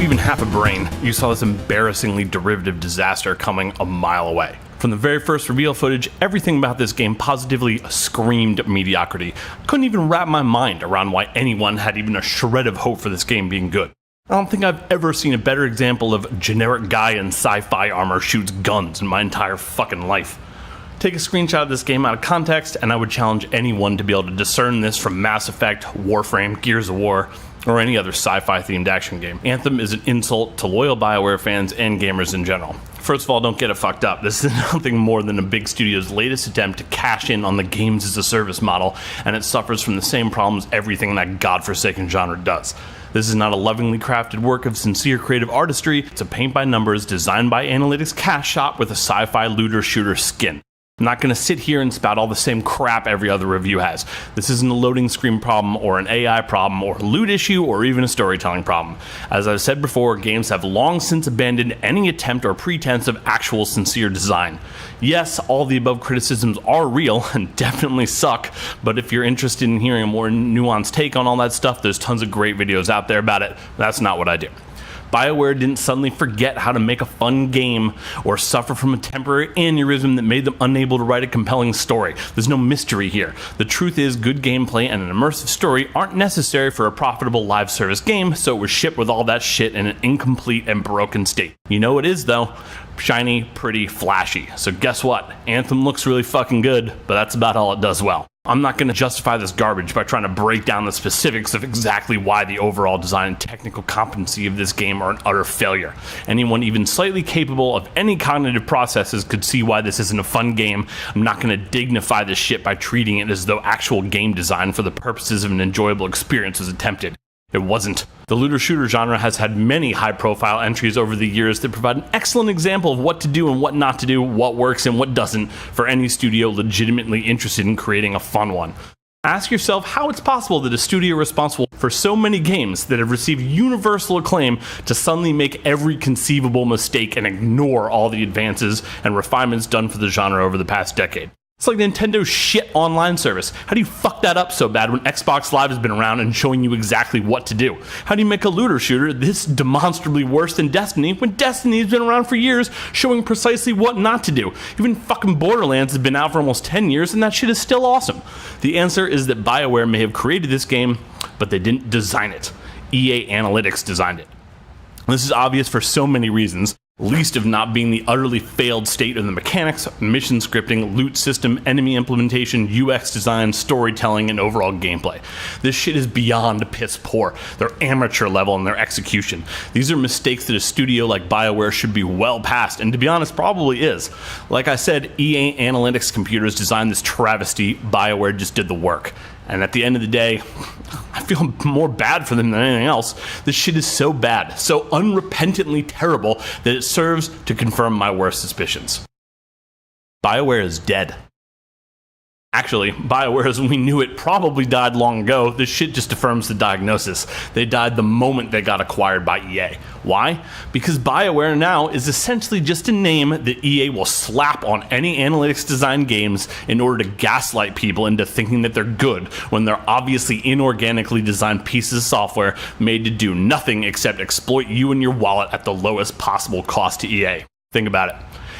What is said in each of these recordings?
even half a brain, you saw this embarrassingly derivative disaster coming a mile away. From the very first reveal footage, everything about this game positively screamed mediocrity. I couldn't even wrap my mind around why anyone had even a shred of hope for this game being good. I don't think I've ever seen a better example of generic guy in sci-fi armor shoots guns in my entire fucking life. Take a screenshot of this game out of context, and I would challenge anyone to be able to discern this from Mass Effect, Warframe, Gears of War, or any other sci-fi themed action game. Anthem is an insult to loyal BioWare fans and gamers in general. First of all, don't get it fucked up. This is nothing more than a big studio's latest attempt to cash in on the games as a service model, and it suffers from the same problems everything that godforsaken genre does. This is not a lovingly crafted work of sincere creative artistry, it's a paint-by-numbers, designed-by-analytics cash shop with a sci-fi looter-shooter skin. I'm not going to sit here and spout all the same crap every other review has. This isn't a loading screen problem, or an AI problem, or a loot issue, or even a storytelling problem. As I've said before, games have long since abandoned any attempt or pretense of actual sincere design. Yes, all the above criticisms are real and definitely suck, but if you're interested in hearing a more nuanced take on all that stuff, there's tons of great videos out there about it. That's not what I do. BioWare didn't suddenly forget how to make a fun game or suffer from a temporary aneurysm that made them unable to write a compelling story. There's no mystery here. The truth is, good gameplay and an immersive story aren't necessary for a profitable live service game, so it was shipped with all that shit in an incomplete and broken state. You know it is though. Shiny, pretty, flashy. So guess what? Anthem looks really fucking good, but that's about all it does well. I'm not going to justify this garbage by trying to break down the specifics of exactly why the overall design and technical competency of this game are an utter failure. Anyone even slightly capable of any cognitive processes could see why this isn't a fun game. I'm not going to dignify this shit by treating it as though actual game design for the purposes of an enjoyable experience was attempted. It wasn't. The looter-shooter genre has had many high-profile entries over the years that provide an excellent example of what to do and what not to do, what works and what doesn't, for any studio legitimately interested in creating a fun one. Ask yourself how it's possible that a studio responsible for so many games that have received universal acclaim to suddenly make every conceivable mistake and ignore all the advances and refinements done for the genre over the past decade. It's like Nintendo's shit online service. How do you fuck that up so bad when Xbox Live has been around and showing you exactly what to do? How do you make a looter shooter this demonstrably worse than Destiny when Destiny's been around for years showing precisely what not to do? Even fucking Borderlands has been out for almost 10 years and that shit is still awesome. The answer is that BioWare may have created this game, but they didn't design it. EA Analytics designed it. This is obvious for so many reasons, least of not being the utterly failed state of the mechanics, mission scripting, loot system, enemy implementation, UX design, storytelling, and overall gameplay. This shit is beyond piss poor. They're amateur level in their execution. These are mistakes that a studio like BioWare should be well past, and to be honest, probably is. Like I said, EA Analytics computers designed this travesty, BioWare just did the work. And at the end of the day, I feel more bad for them than anything else. This shit is so bad, so unrepentantly terrible, that it serves to confirm my worst suspicions. BioWare is dead. Actually, BioWare as we knew it probably died long ago. This shit just affirms the diagnosis. They died the moment they got acquired by EA. Why? Because BioWare now is essentially just a name that EA will slap on any analytics design games in order to gaslight people into thinking that they're good when they're obviously inorganically designed pieces of software made to do nothing except exploit you and your wallet at the lowest possible cost to EA. Think about it.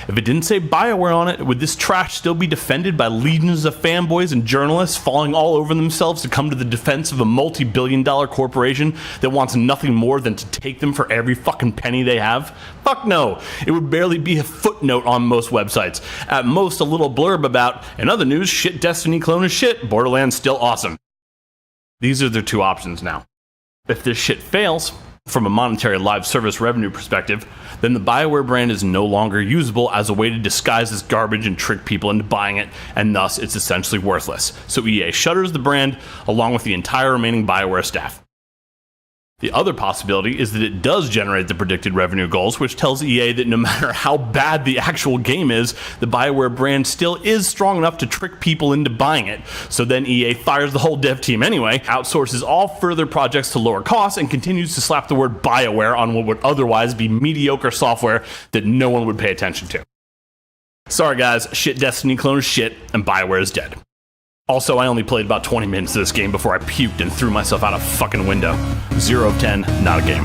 If it didn't say BioWare on it, would this trash still be defended by legions of fanboys and journalists falling all over themselves to come to the defense of a multi-billion-dollar corporation that wants nothing more than to take them for every fucking penny they have? Fuck no. It would barely be a footnote on most websites. At most, a little blurb about, in other news, shit Destiny clone is shit, Borderlands still awesome. These are their two options now. If this shit fails, from a monetary live service revenue perspective, then the BioWare brand is no longer usable as a way to disguise this garbage and trick people into buying it, and thus it's essentially worthless. So EA shutters the brand along with the entire remaining BioWare staff. The other possibility is that it does generate the predicted revenue goals, which tells EA that no matter how bad the actual game is, the BioWare brand still is strong enough to trick people into buying it. So then EA fires the whole dev team anyway, outsources all further projects to lower costs, and continues to slap the word BioWare on what would otherwise be mediocre software that no one would pay attention to. Sorry guys, shit Destiny clone is shit, and BioWare is dead. Also, I only played about 20 minutes of this game before I puked and threw myself out a fucking window. 0 of 10, not a game.